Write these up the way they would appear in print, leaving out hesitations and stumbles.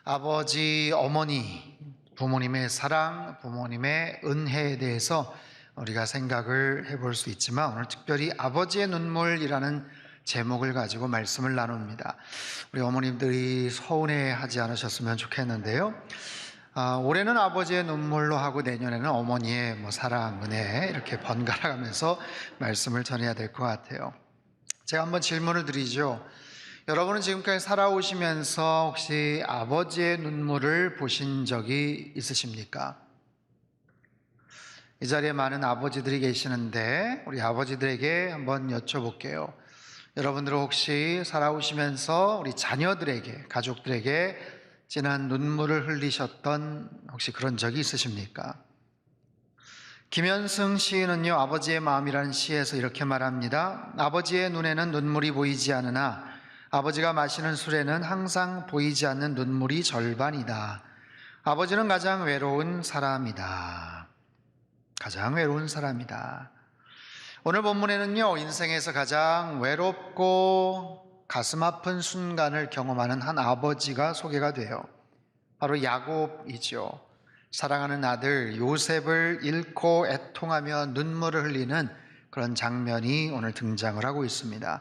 아버지, 어머니, 부모님의 사랑, 부모님의 은혜에 대해서 우리가 생각을 해볼 수 있지만 오늘 특별히 아버지의 눈물이라는 제목을 가지고 말씀을 나눕니다. 우리 어머님들이 서운해하지 않으셨으면 좋겠는데요. 올해는 아버지의 눈물로 하고 내년에는 어머니의 사랑, 은혜 이렇게 번갈아가면서 말씀을 전해야 될 것 같아요. 제가 한번 질문을 드리죠. 여러분은 지금까지 살아오시면서 혹시 아버지의 눈물을 보신 적이 있으십니까? 이 자리에 많은 아버지들이 계시는데 우리 아버지들에게 한번 여쭤볼게요. 여러분들은 혹시 살아오시면서 우리 자녀들에게, 가족들에게 진한 눈물을 흘리셨던 혹시 그런 적이 있으십니까? 김현승 시인은요, 아버지의 마음이라는 시에서 이렇게 말합니다. 아버지의 눈에는 눈물이 보이지 않으나 아버지가 마시는 술에는 항상 보이지 않는 눈물이 절반이다. 아버지는 가장 외로운 사람이다. 가장 외로운 사람이다. 오늘 본문에는요, 인생에서 가장 외롭고 가슴 아픈 순간을 경험하는 한 아버지가 소개가 돼요. 바로 야곱이죠. 사랑하는 아들 요셉을 잃고 애통하며 눈물을 흘리는 그런 장면이 오늘 등장을 하고 있습니다.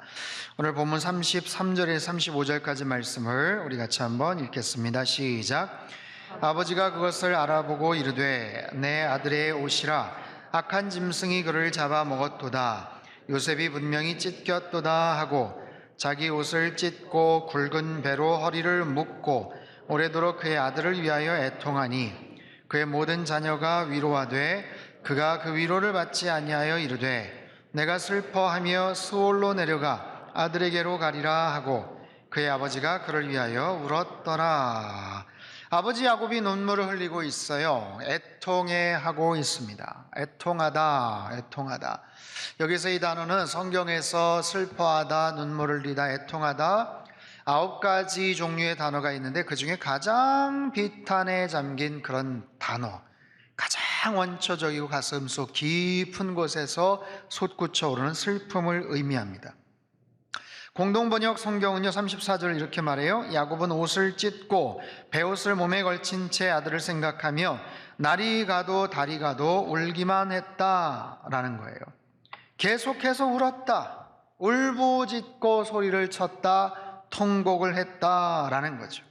오늘 본문 33절에서 35절까지 말씀을 우리 같이 한번 읽겠습니다. 시작. 아버지가 그것을 알아보고 이르되 내 아들의 옷이라 악한 짐승이 그를 잡아 먹었도다. 요셉이 분명히 찢겼도다 하고 자기 옷을 찢고 굵은 배로 허리를 묶고 오래도록 그의 아들을 위하여 애통하니 그의 모든 자녀가 위로하되 그가 그 위로를 받지 아니하여 이르되 내가 슬퍼하며 스올로 내려가 아들에게로 가리라 하고 그의 아버지가 그를 위하여 울었더라. 아버지 야곱이 눈물을 흘리고 있어요. 애통해하고 있습니다. 애통하다, 애통하다. 여기서 이 단어는 성경에서 슬퍼하다, 눈물을 흘리다, 애통하다 9가지 종류의 단어가 있는데 그 중에 가장 비탄에 잠긴 그런 단어, 가장 원초적이고 가슴속 깊은 곳에서 솟구쳐 오르는 슬픔을 의미합니다. 공동번역 성경은요 34절 이렇게 말해요. 야곱은 옷을 찢고 베옷을 몸에 걸친 채 아들을 생각하며 날이 가도 달이 가도 울기만 했다라는 거예요. 계속해서 울었다, 울부짖고 소리를 쳤다, 통곡을 했다라는 거죠.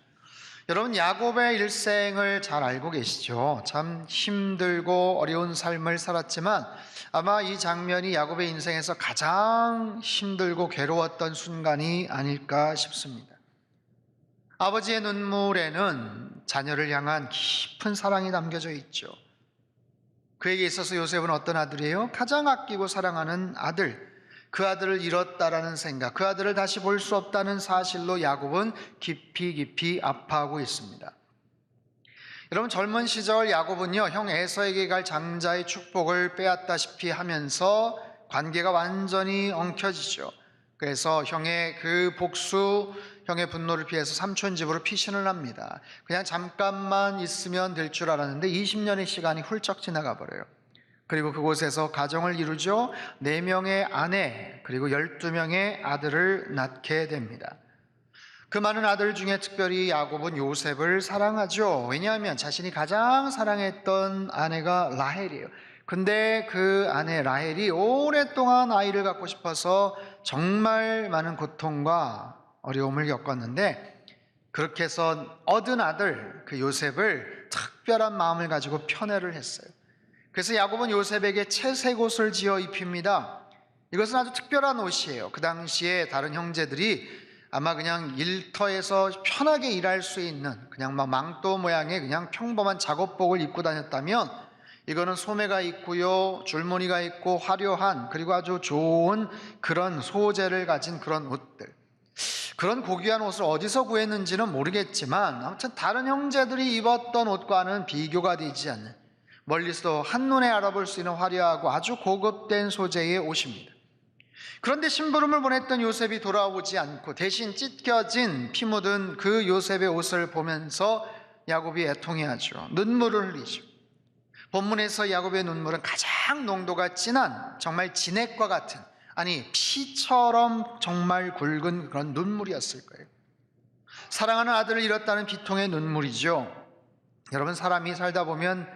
여러분, 야곱의 일생을 잘 알고 계시죠? 참 힘들고 어려운 삶을 살았지만 아마 이 장면이 야곱의 인생에서 가장 힘들고 괴로웠던 순간이 아닐까 싶습니다. 아버지의 눈물에는 자녀를 향한 깊은 사랑이 담겨져 있죠. 그에게 있어서 요셉은 어떤 아들이에요? 가장 아끼고 사랑하는 아들. 그 아들을 잃었다라는 생각, 그 아들을 다시 볼 수 없다는 사실로 야곱은 깊이 아파하고 있습니다. 여러분, 젊은 시절 야곱은요, 형 에서에게 갈 장자의 축복을 빼앗다시피 하면서 관계가 완전히 엉켜지죠. 그래서 형의 그 복수, 형의 분노를 피해서 삼촌 집으로 피신을 합니다. 그냥 잠깐만 있으면 될 줄 알았는데 20년의 시간이 훌쩍 지나가 버려요. 그리고 그곳에서 가정을 이루죠. 4명의 아내 그리고 12명의 아들을 낳게 됩니다. 그 많은 아들 중에 특별히 야곱은 요셉을 사랑하죠. 왜냐하면 자신이 가장 사랑했던 아내가 라헬이에요. 근데 그 아내 라헬이 오랫동안 아이를 갖고 싶어서 정말 많은 고통과 어려움을 겪었는데 그렇게 해서 얻은 아들 그 요셉을 특별한 마음을 가지고 편애를 했어요. 그래서 야곱은 요셉에게 채색 옷을 지어 입힙니다. 이것은 아주 특별한 옷이에요. 그 당시에 다른 형제들이 아마 그냥 일터에서 편하게 일할 수 있는 그냥 망토 모양의 그냥 평범한 작업복을 입고 다녔다면 이거는 소매가 있고요, 줄무늬가 있고 화려한 그리고 아주 좋은 그런 소재를 가진 그런 옷들, 그런 고귀한 옷을 어디서 구했는지는 모르겠지만 아무튼 다른 형제들이 입었던 옷과는 비교가 되지 않는, 멀리서도 한눈에 알아볼 수 있는 화려하고 아주 고급된 소재의 옷입니다. 그런데 심부름을 보냈던 요셉이 돌아오지 않고 대신 찢겨진 피 묻은 그 요셉의 옷을 보면서 야곱이 애통해하죠. 눈물을 흘리죠. 본문에서 야곱의 눈물은 가장 농도가 진한, 정말 진액과 같은, 아니 피처럼 정말 굵은 그런 눈물이었을 거예요. 사랑하는 아들을 잃었다는 비통의 눈물이죠. 여러분, 사람이 살다 보면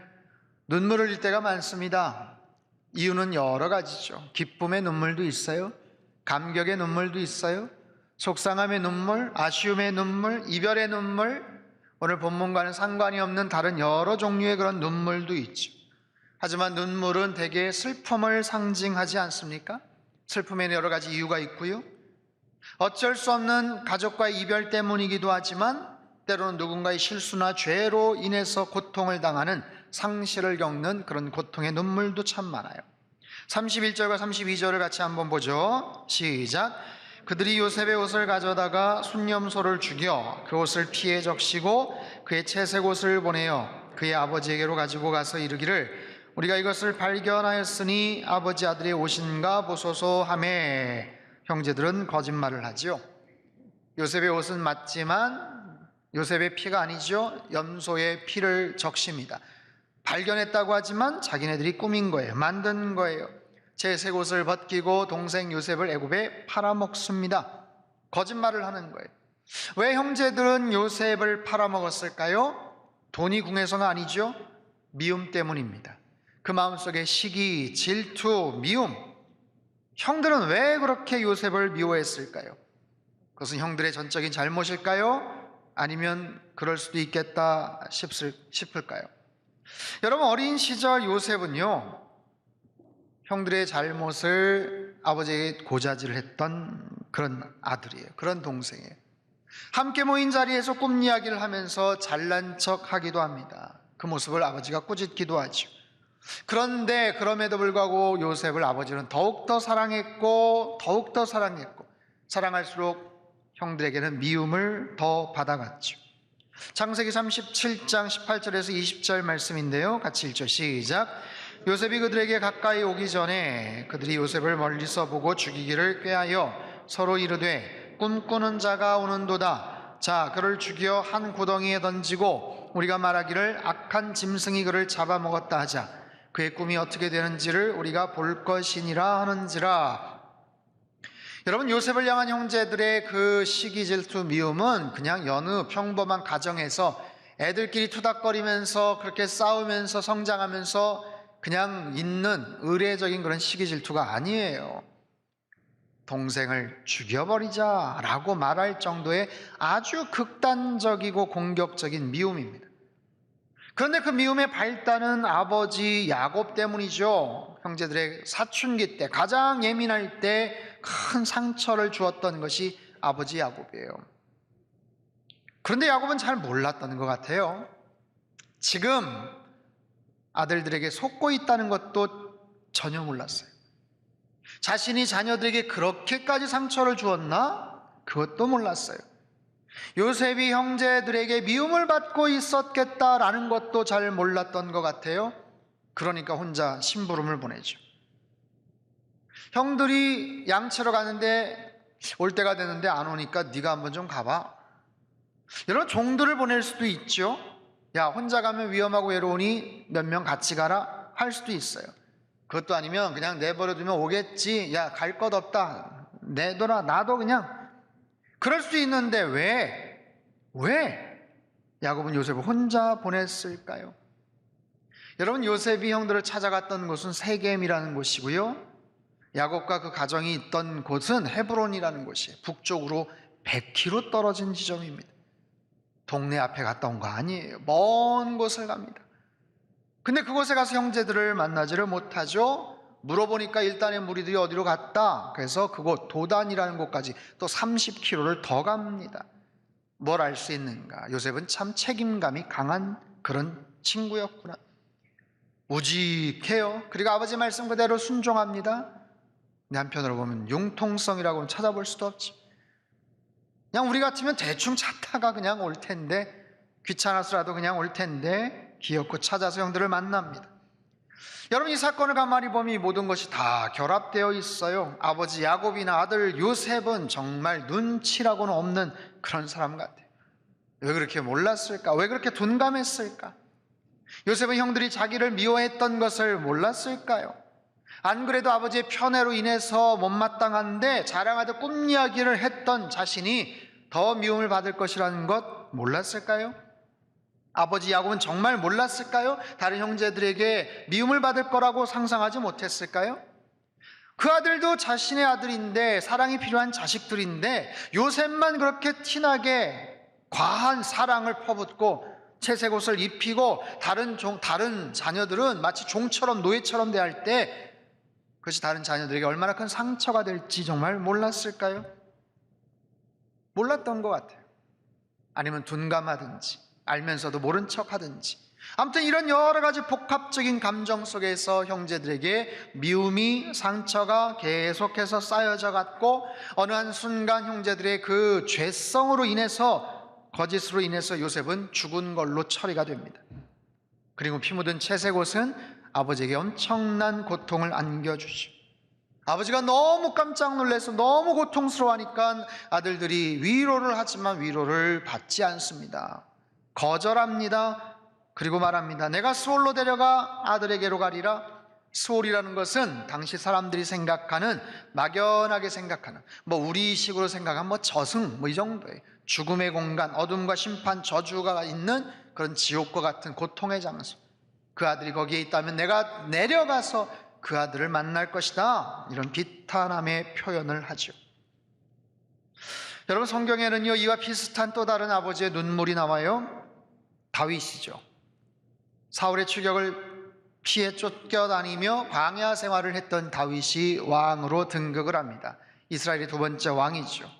눈물을 흘릴 때가 많습니다. 이유는 여러 가지죠. 기쁨의 눈물도 있어요. 감격의 눈물도 있어요. 속상함의 눈물, 아쉬움의 눈물, 이별의 눈물, 오늘 본문과는 상관이 없는 다른 여러 종류의 그런 눈물도 있죠. 하지만 눈물은 대개 슬픔을 상징하지 않습니까? 슬픔에는 여러 가지 이유가 있고요. 어쩔 수 없는 가족과의 이별 때문이기도 하지만 때로는 누군가의 실수나 죄로 인해서 고통을 당하는 상실을 겪는 그런 고통의 눈물도 참 많아요. 31절과 32절을 같이 한번 보죠. 시작. 그들이 요셉의 옷을 가져다가 순념소를 죽여 그 옷을 피에 적시고 그의 채색 옷을 보내어 그의 아버지에게로 가지고 가서 이르기를 우리가 이것을 발견하였으니 아버지 아들의 옷인가 보소서 하매 형제들은 거짓말을 하지요. 요셉의 옷은 맞지만 요셉의 피가 아니죠. 염소의 피를 적십니다. 발견했다고 하지만 자기네들이 꾸민 거예요. 만든 거예요. 채색 옷을 벗기고 동생 요셉을 애굽에 팔아먹습니다. 거짓말을 하는 거예요. 왜 형제들은 요셉을 팔아먹었을까요? 돈이 궁해서가 아니죠. 미움 때문입니다. 그 마음속에 시기, 질투, 미움. 형들은 왜 그렇게 요셉을 미워했을까요? 그것은 형들의 전적인 잘못일까요? 아니면 그럴 수도 있겠다 싶을까요? 여러분, 어린 시절 요셉은요, 형들의 잘못을 아버지에게 고자질을 했던 그런 아들이에요. 그런 동생이에요. 함께 모인 자리에서 꿈 이야기를 하면서 잘난 척 하기도 합니다. 그 모습을 아버지가 꾸짖기도 하죠. 그런데 그럼에도 불구하고 요셉을 아버지는 더욱더 사랑했고 사랑할수록 형들에게는 미움을 더 받아갔죠. 창세기 37장 18절에서 20절 말씀인데요, 같이 읽죠. 시작. 요셉이 그들에게 가까이 오기 전에 그들이 요셉을 멀리서 보고 죽이기를 꾀하여 서로 이르되 꿈꾸는 자가 오는도다. 자, 그를 죽여 한 구덩이에 던지고 우리가 말하기를 악한 짐승이 그를 잡아먹었다 하자. 그의 꿈이 어떻게 되는지를 우리가 볼 것이니라 하는지라. 여러분, 요셉을 향한 형제들의 그 시기, 질투, 미움은 그냥 여느 평범한 가정에서 애들끼리 투닥거리면서 그렇게 싸우면서 성장하면서 그냥 있는 의례적인 그런 시기, 질투가 아니에요. 동생을 죽여버리자라고 말할 정도의 아주 극단적이고 공격적인 미움입니다. 그런데 그 미움의 발단은 아버지 야곱 때문이죠. 형제들의 사춘기 때, 가장 예민할 때 큰 상처를 주었던 것이 아버지 야곱이에요. 그런데 야곱은 잘 몰랐던 것 같아요. 지금 아들들에게 속고 있다는 것도 전혀 몰랐어요. 자신이 자녀들에게 그렇게까지 상처를 주었나? 그것도 몰랐어요. 요셉이 형제들에게 미움을 받고 있었겠다라는 것도 잘 몰랐던 것 같아요. 그러니까 혼자 심부름을 보내죠. 형들이 양치러 가는데 올 때가 됐는데 안 오니까 네가 한번 좀 가봐. 이런 종들을 보낼 수도 있죠. 야, 혼자 가면 위험하고 외로우니 몇 명 같이 가라 할 수도 있어요. 그것도 아니면 그냥 내버려두면 오겠지. 야, 갈 것 없다. 내둬라. 나도 그냥. 그럴 수 있는데 왜 야곱은 요셉을 혼자 보냈을까요? 여러분, 요셉이 형들을 찾아갔던 곳은 세겜이라는 곳이고요, 야곱과 그 가정이 있던 곳은 헤브론이라는 곳이에요. 북쪽으로 100km 떨어진 지점입니다. 동네 앞에 갔다 온 거 아니에요. 먼 곳을 갑니다. 근데 그곳에 가서 형제들을 만나지를 못하죠. 물어보니까 일단의 무리들이 어디로 갔다. 그래서 그곳 도단이라는 곳까지 또 30km를 더 갑니다. 뭘 알 수 있는가? 요셉은 참 책임감이 강한 그런 친구였구나. 우직해요. 그리고 아버지 말씀 그대로 순종합니다. 근데 한편으로 보면 융통성이라고는 찾아볼 수도 없지. 그냥 우리 같으면 대충 찾다가 그냥 올 텐데, 귀찮아서라도 그냥 올 텐데 기어코 찾아서 형들을 만납니다. 여러분, 이 사건을 가만히 보면 이 모든 것이 다 결합되어 있어요. 아버지 야곱이나 아들 요셉은 정말 눈치라고는 없는 그런 사람 같아요. 왜 그렇게 몰랐을까? 왜 그렇게 둔감했을까? 요셉은 형들이 자기를 미워했던 것을 몰랐을까요? 안 그래도 아버지의 편애로 인해서 못마땅한데 자랑하듯 꿈 이야기를 했던 자신이 더 미움을 받을 것이라는 것 몰랐을까요? 아버지 야곱은 정말 몰랐을까요? 다른 형제들에게 미움을 받을 거라고 상상하지 못했을까요? 그 아들도 자신의 아들인데, 사랑이 필요한 자식들인데, 요셉만 그렇게 티나게 과한 사랑을 퍼붓고 채색 옷을 입히고 다른 자녀들은 마치 종처럼 노예처럼 대할 때 그것이 다른 자녀들에게 얼마나 큰 상처가 될지 정말 몰랐을까요? 몰랐던 것 같아요. 아니면 둔감하든지 알면서도 모른 척하든지, 아무튼 이런 여러 가지 복합적인 감정 속에서 형제들에게 미움이, 상처가 계속해서 쌓여져 갔고, 어느 한 순간 형제들의 그 죄성으로 인해서, 거짓으로 인해서 요셉은 죽은 걸로 처리가 됩니다. 그리고 피 묻은 채색 옷은 아버지에게 엄청난 고통을 안겨주죠. 아버지가 너무 깜짝 놀라서 너무 고통스러워하니까 아들들이 위로를 하지만 위로를 받지 않습니다. 거절합니다. 그리고 말합니다. 내가 수올로 데려가 아들에게로 가리라. 수올이라는 것은 당시 사람들이 생각하는, 막연하게 생각하는, 우리식으로 생각하면 저승 이 정도예요. 죽음의 공간, 어둠과 심판, 저주가 있는 그런 지옥과 같은 고통의 장소. 그 아들이 거기에 있다면 내가 내려가서 그 아들을 만날 것이다. 이런 비탄함의 표현을 하죠. 여러분, 성경에는요, 이와 비슷한 또 다른 아버지의 눈물이 나와요. 다윗이죠. 사울의 추격을 피해 쫓겨다니며 광야 생활을 했던 다윗이 왕으로 등극을 합니다. 이스라엘의 두 번째 왕이죠.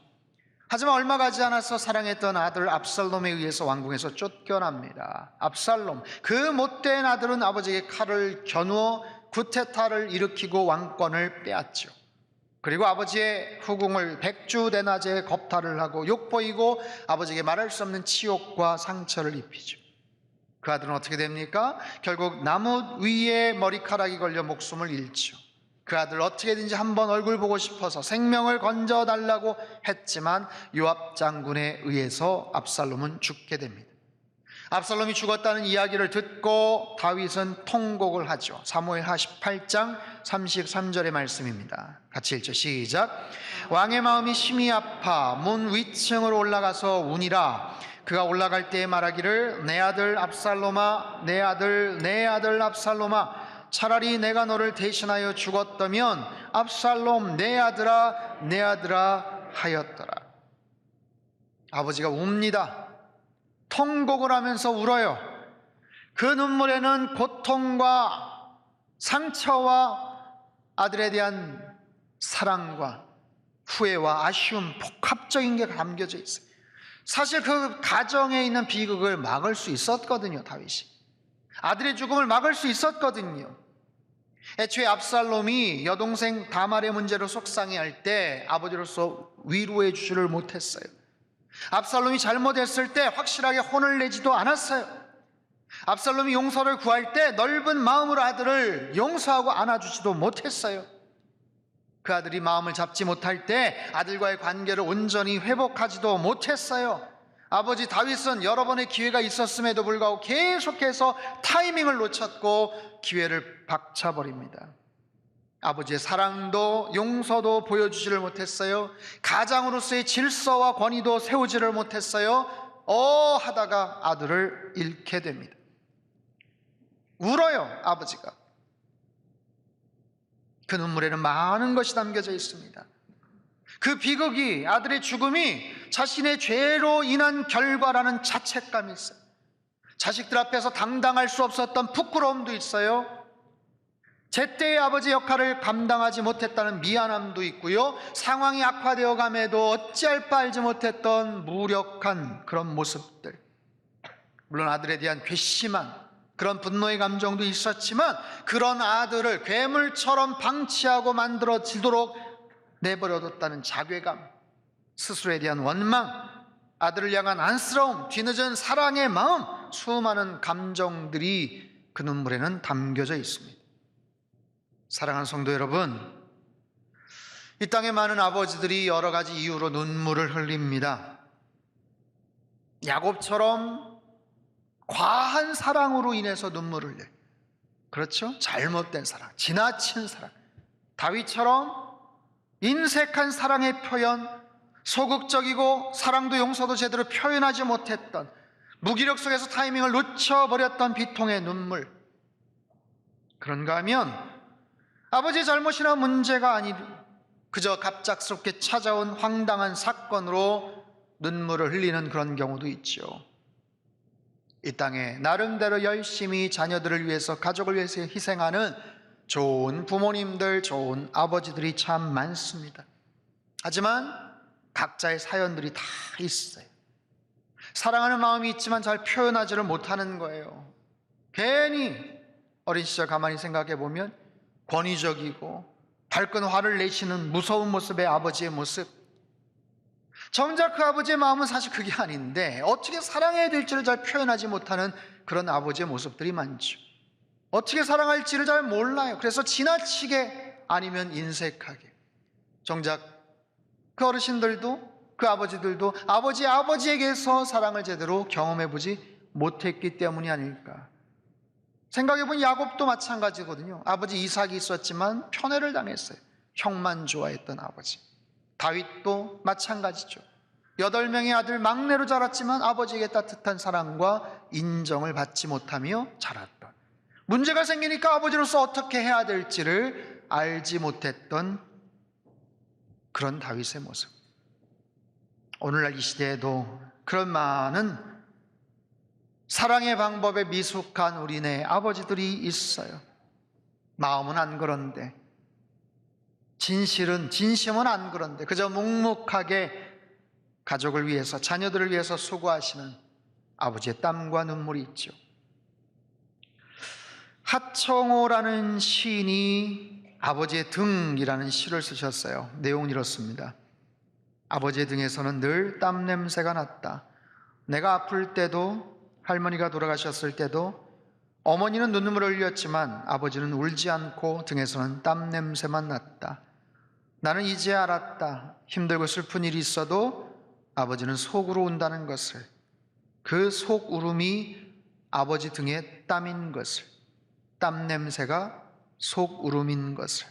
하지만 얼마 가지 않아서 사랑했던 아들 압살롬에 의해서 왕궁에서 쫓겨납니다. 압살롬, 그 못된 아들은 아버지에게 칼을 겨누어 구테타를 일으키고 왕권을 빼앗죠. 그리고 아버지의 후궁을 백주대낮에 겁탈을 하고 욕보이고 아버지에게 말할 수 없는 치욕과 상처를 입히죠. 그 아들은 어떻게 됩니까? 결국 나무 위에 머리카락이 걸려 목숨을 잃죠. 그 아들 어떻게든지 한번 얼굴 보고 싶어서 생명을 건져달라고 했지만 요압 장군에 의해서 압살롬은 죽게 됩니다. 압살롬이 죽었다는 이야기를 듣고 다윗은 통곡을 하죠. 사무엘하 18장 33절의 말씀입니다. 같이 읽죠. 시작. 왕의 마음이 심히 아파 문 위층으로 올라가서 우니라. 그가 올라갈 때에 말하기를 내 아들 압살롬아, 내 아들, 내 아들 압살롬아, 차라리 내가 너를 대신하여 죽었다면 압살롬 내 아들아, 내 아들아 하였더라. 아버지가 웁니다. 통곡을 하면서 울어요. 그 눈물에는 고통과 상처와 아들에 대한 사랑과 후회와 아쉬움, 복합적인 게 담겨져 있어요. 사실 그 가정에 있는 비극을 막을 수 있었거든요. 다윗이 아들의 죽음을 막을 수 있었거든요. 애초에 압살롬이 여동생 다말의 문제로 속상해할 때 아버지로서 위로해 주지를 못했어요. 압살롬이 잘못했을 때 확실하게 혼을 내지도 않았어요. 압살롬이 용서를 구할 때 넓은 마음으로 아들을 용서하고 안아주지도 못했어요. 그 아들이 마음을 잡지 못할 때 아들과의 관계를 온전히 회복하지도 못했어요. 아버지 다윗은 여러 번의 기회가 있었음에도 불구하고 계속해서 타이밍을 놓쳤고 기회를 박차버립니다. 아버지의 사랑도 용서도 보여주지를 못했어요. 가장으로서의 질서와 권위도 세우지를 못했어요. 하다가 아들을 잃게 됩니다. 울어요. 아버지가. 그 눈물에는 많은 것이 담겨져 있습니다. 그 비극이, 아들의 죽음이 자신의 죄로 인한 결과라는 자책감이 있어요. 자식들 앞에서 당당할 수 없었던 부끄러움도 있어요. 제때의 아버지 역할을 감당하지 못했다는 미안함도 있고요. 상황이 악화되어 감에도 어찌할 바 알지 못했던 무력한 그런 모습들, 물론 아들에 대한 괘씸한 그런 분노의 감정도 있었지만, 그런 아들을 괴물처럼 방치하고 만들어지도록 내버려뒀다는 자괴감, 스스로에 대한 원망, 아들을 향한 안쓰러움, 뒤늦은 사랑의 마음, 수많은 감정들이 그 눈물에는 담겨져 있습니다. 사랑하는 성도 여러분, 이 땅의 많은 아버지들이 여러 가지 이유로 눈물을 흘립니다. 야곱처럼 과한 사랑으로 인해서 눈물을 흘려요. 그렇죠? 잘못된 사랑, 지나친 사랑. 다윗처럼 인색한 사랑의 표현, 소극적이고 사랑도 용서도 제대로 표현하지 못했던, 무기력 속에서 타이밍을 놓쳐버렸던 비통의 눈물. 그런가 하면 아버지의 잘못이나 문제가 아니 그저 갑작스럽게 찾아온 황당한 사건으로 눈물을 흘리는 그런 경우도 있죠. 이 땅에 나름대로 열심히 자녀들을 위해서, 가족을 위해서 희생하는 좋은 부모님들, 좋은 아버지들이 참 많습니다. 하지만 각자의 사연들이 다 있어요. 사랑하는 마음이 있지만 잘 표현하지를 못하는 거예요. 괜히 어린 시절 가만히 생각해 보면 권위적이고 발끈 화를 내시는 무서운 모습의 아버지의 모습, 정작 그 아버지의 마음은 사실 그게 아닌데 어떻게 사랑해야 될지를 잘 표현하지 못하는 그런 아버지의 모습들이 많죠. 어떻게 사랑할지를 잘 몰라요. 그래서 지나치게 아니면 인색하게. 정작 그 어르신들도, 그 아버지들도 아버지에게서 사랑을 제대로 경험해보지 못했기 때문이 아닐까. 생각해보면 야곱도 마찬가지거든요. 아버지 이삭이 있었지만 편애를 당했어요. 형만 좋아했던 아버지. 다윗도 마찬가지죠. 8명의 아들 막내로 자랐지만 아버지에게 따뜻한 사랑과 인정을 받지 못하며 자랐던, 문제가 생기니까 아버지로서 어떻게 해야 될지를 알지 못했던 그런 다윗의 모습. 오늘날 이 시대에도 그런 많은 사랑의 방법에 미숙한 우리네 아버지들이 있어요. 마음은 안 그런데, 진심은 안 그런데 그저 묵묵하게 가족을 위해서, 자녀들을 위해서 수고하시는 아버지의 땀과 눈물이 있죠. 하청호라는 시인이 아버지의 등이라는 시를 쓰셨어요. 내용은 이렇습니다. 아버지의 등에서는 늘 땀 냄새가 났다. 내가 아플 때도, 할머니가 돌아가셨을 때도 어머니는 눈물을 흘렸지만 아버지는 울지 않고 등에서는 땀 냄새만 났다. 나는 이제 알았다. 힘들고 슬픈 일이 있어도 아버지는 속으로 운다는 것을, 그 속 울음이 아버지 등에 땀인 것을, 땀 냄새가 속 울음인 것을.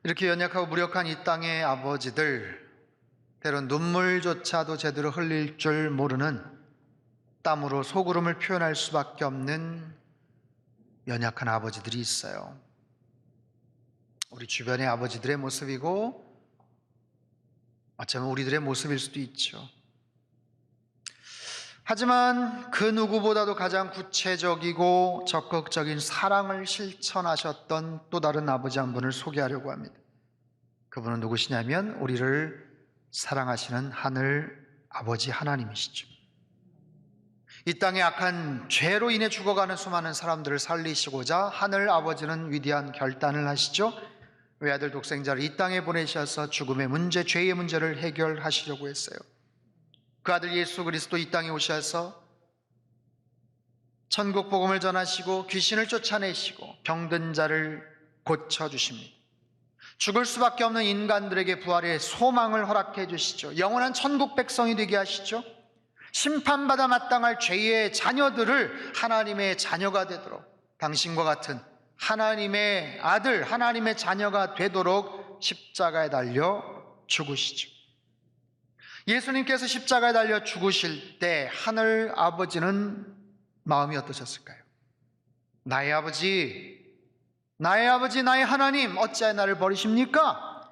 이렇게 연약하고 무력한 이 땅의 아버지들, 때론 눈물조차도 제대로 흘릴 줄 모르는, 땀으로 속울음을 표현할 수밖에 없는 연약한 아버지들이 있어요. 우리 주변의 아버지들의 모습이고 어쩌면 우리들의 모습일 수도 있죠. 하지만 그 누구보다도 가장 구체적이고 적극적인 사랑을 실천하셨던 또 다른 아버지 한 분을 소개하려고 합니다. 그분은 누구시냐면 우리를 사랑하시는 하늘 아버지 하나님이시죠. 이 땅의 악한 죄로 인해 죽어가는 수많은 사람들을 살리시고자 하늘 아버지는 위대한 결단을 하시죠. 외아들 독생자를 이 땅에 보내셔서 죽음의 문제, 죄의 문제를 해결하시려고 했어요. 그 아들 예수 그리스도 이 땅에 오셔서 천국 복음을 전하시고 귀신을 쫓아내시고 병든 자를 고쳐주십니다. 죽을 수밖에 없는 인간들에게 부활의 소망을 허락해 주시죠. 영원한 천국 백성이 되게 하시죠. 심판받아 마땅할 죄의 자녀들을 하나님의 자녀가 되도록, 당신과 같은 하나님의 아들, 하나님의 자녀가 되도록 십자가에 달려 죽으시죠. 예수님께서 십자가에 달려 죽으실 때 하늘 아버지는 마음이 어떠셨을까요? 나의 아버지, 나의 하나님, 어찌하여 나를 버리십니까?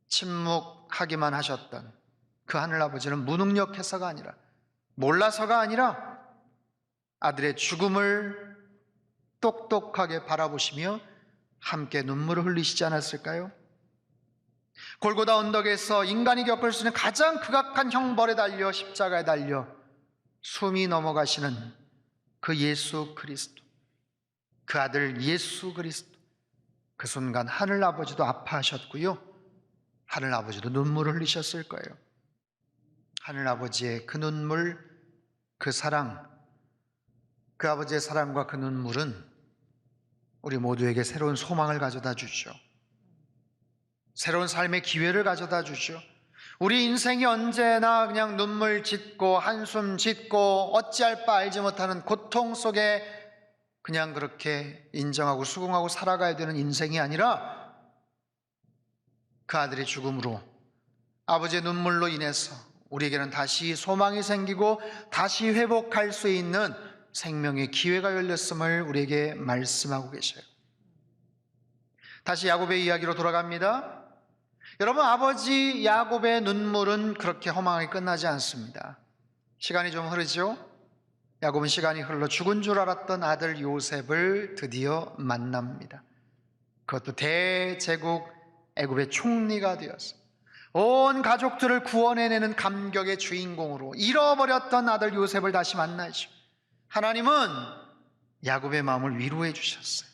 침묵하기만 하셨던 그 하늘 아버지는 무능력해서가 아니라, 몰라서가 아니라 아들의 죽음을 똑똑하게 바라보시며 함께 눈물을 흘리시지 않았을까요? 골고다 언덕에서 인간이 겪을 수 있는 가장 극악한 형벌에 달려 십자가에 달려 숨이 넘어가시는 그 예수 그리스도, 그 아들 예수 그리스도, 그 순간 하늘 아버지도 아파하셨고요, 하늘 아버지도 눈물을 흘리셨을 거예요. 하늘 아버지의 그 눈물, 그 사랑, 그 아버지의 사랑과 그 눈물은 우리 모두에게 새로운 소망을 가져다 주죠. 새로운 삶의 기회를 가져다 주죠. 우리 인생이 언제나 그냥 눈물 짓고 한숨 짓고 어찌할 바 알지 못하는 고통 속에 그냥 그렇게 인정하고 수긍하고 살아가야 되는 인생이 아니라 그 아들의 죽음으로, 아버지의 눈물로 인해서 우리에게는 다시 소망이 생기고 다시 회복할 수 있는 생명의 기회가 열렸음을 우리에게 말씀하고 계셔요. 다시 야곱의 이야기로 돌아갑니다. 여러분, 아버지 야곱의 눈물은 그렇게 허망하게 끝나지 않습니다. 시간이 좀 흐르죠. 야곱은 시간이 흘러 죽은 줄 알았던 아들 요셉을 드디어 만납니다. 그것도 대제국 애굽의 총리가 되어서 온 가족들을 구원해내는 감격의 주인공으로 잃어버렸던 아들 요셉을 다시 만나죠. 하나님은 야곱의 마음을 위로해 주셨어요.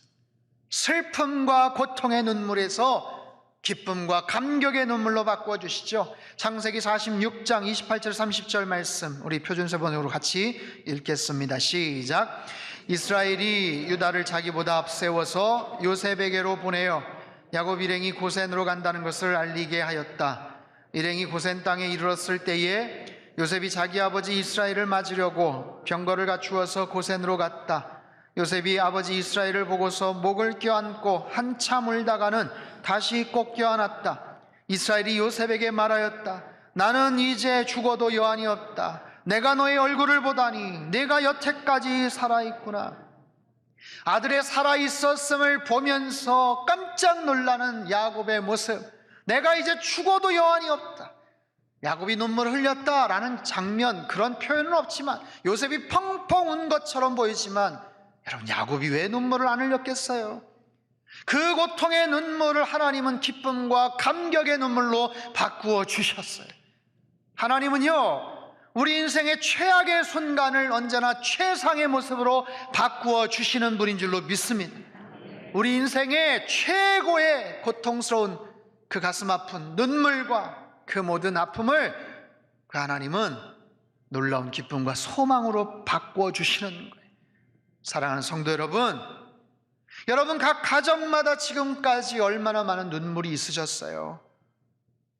슬픔과 고통의 눈물에서 기쁨과 감격의 눈물로 바꿔주시죠. 창세기 46장 28절 30절 말씀, 우리 표준세 번역으로 같이 읽겠습니다. 시작. 이스라엘이 유다를 자기보다 앞세워서 요셉에게로 보내어 야곱 일행이 고센으로 간다는 것을 알리게 하였다. 일행이 고센 땅에 이르렀을 때에 요셉이 자기 아버지 이스라엘을 맞으려고 병거를 갖추어서 고센으로 갔다. 요셉이 아버지 이스라엘을 보고서 목을 껴안고 한참 울다가는 다시 꼭 껴안았다. 이스라엘이 요셉에게 말하였다. 나는 이제 죽어도 여한이 없다. 내가 너의 얼굴을 보다니 내가 여태까지 살아있구나. 아들의 살아있었음을 보면서 깜짝 놀라는 야곱의 모습, 내가 이제 죽어도 여한이 없다. 야곱이 눈물을 흘렸다라는 장면, 그런 표현은 없지만 요셉이 펑펑 운 것처럼 보이지만, 여러분, 야곱이 왜 눈물을 안 흘렸겠어요? 그 고통의 눈물을 하나님은 기쁨과 감격의 눈물로 바꾸어 주셨어요. 하나님은요, 우리 인생의 최악의 순간을 언제나 최상의 모습으로 바꾸어 주시는 분인 줄로 믿습니다. 우리 인생의 최고의 고통스러운 그 가슴 아픈 눈물과 그 모든 아픔을 그 하나님은 놀라운 기쁨과 소망으로 바꾸어 주시는 거예요. 사랑하는 성도 여러분, 여러분 각 가정마다 지금까지 얼마나 많은 눈물이 있으셨어요.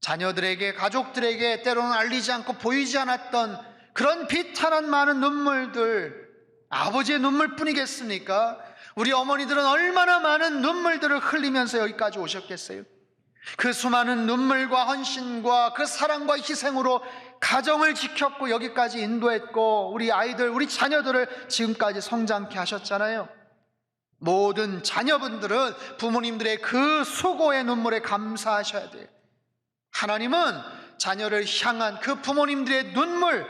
자녀들에게, 가족들에게 때로는 알리지 않고 보이지 않았던 그런 비탄한 많은 눈물들, 아버지의 눈물뿐이겠습니까? 우리 어머니들은 얼마나 많은 눈물들을 흘리면서 여기까지 오셨겠어요? 그 수많은 눈물과 헌신과 그 사랑과 희생으로 가정을 지켰고 여기까지 인도했고 우리 아이들, 우리 자녀들을 지금까지 성장케 하셨잖아요. 모든 자녀분들은 부모님들의 그 수고의 눈물에 감사하셔야 돼요. 하나님은 자녀를 향한 그 부모님들의 눈물,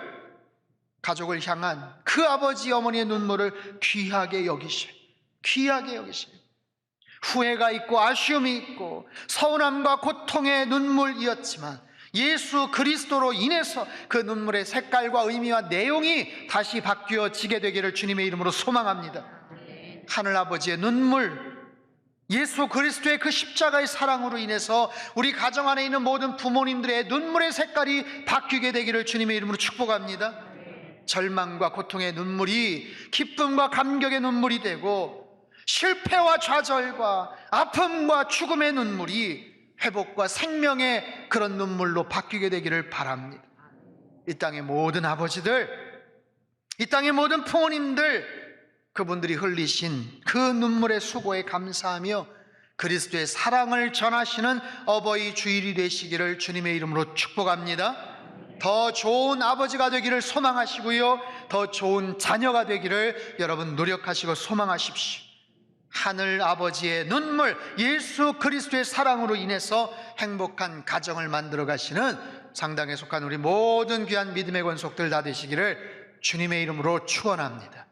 가족을 향한 그 아버지 어머니의 눈물을 귀하게 여기셔요. 귀하게 여기셔요. 후회가 있고 아쉬움이 있고 서운함과 고통의 눈물이었지만 예수 그리스도로 인해서 그 눈물의 색깔과 의미와 내용이 다시 바뀌어지게 되기를 주님의 이름으로 소망합니다. 하늘아버지의 눈물, 예수 그리스도의 그 십자가의 사랑으로 인해서 우리 가정 안에 있는 모든 부모님들의 눈물의 색깔이 바뀌게 되기를 주님의 이름으로 축복합니다. 절망과 고통의 눈물이 기쁨과 감격의 눈물이 되고 실패와 좌절과 아픔과 죽음의 눈물이 회복과 생명의 그런 눈물로 바뀌게 되기를 바랍니다. 이 땅의 모든 아버지들, 이 땅의 모든 부모님들, 그분들이 흘리신 그 눈물의 수고에 감사하며 그리스도의 사랑을 전하시는 어버이 주일이 되시기를 주님의 이름으로 축복합니다. 더 좋은 아버지가 되기를 소망하시고요, 더 좋은 자녀가 되기를 여러분 노력하시고 소망하십시오. 하늘 아버지의 눈물, 예수 그리스도의 사랑으로 인해서 행복한 가정을 만들어 가시는 상당에 속한 우리 모든 귀한 믿음의 권속들 다 되시기를 주님의 이름으로 축원합니다.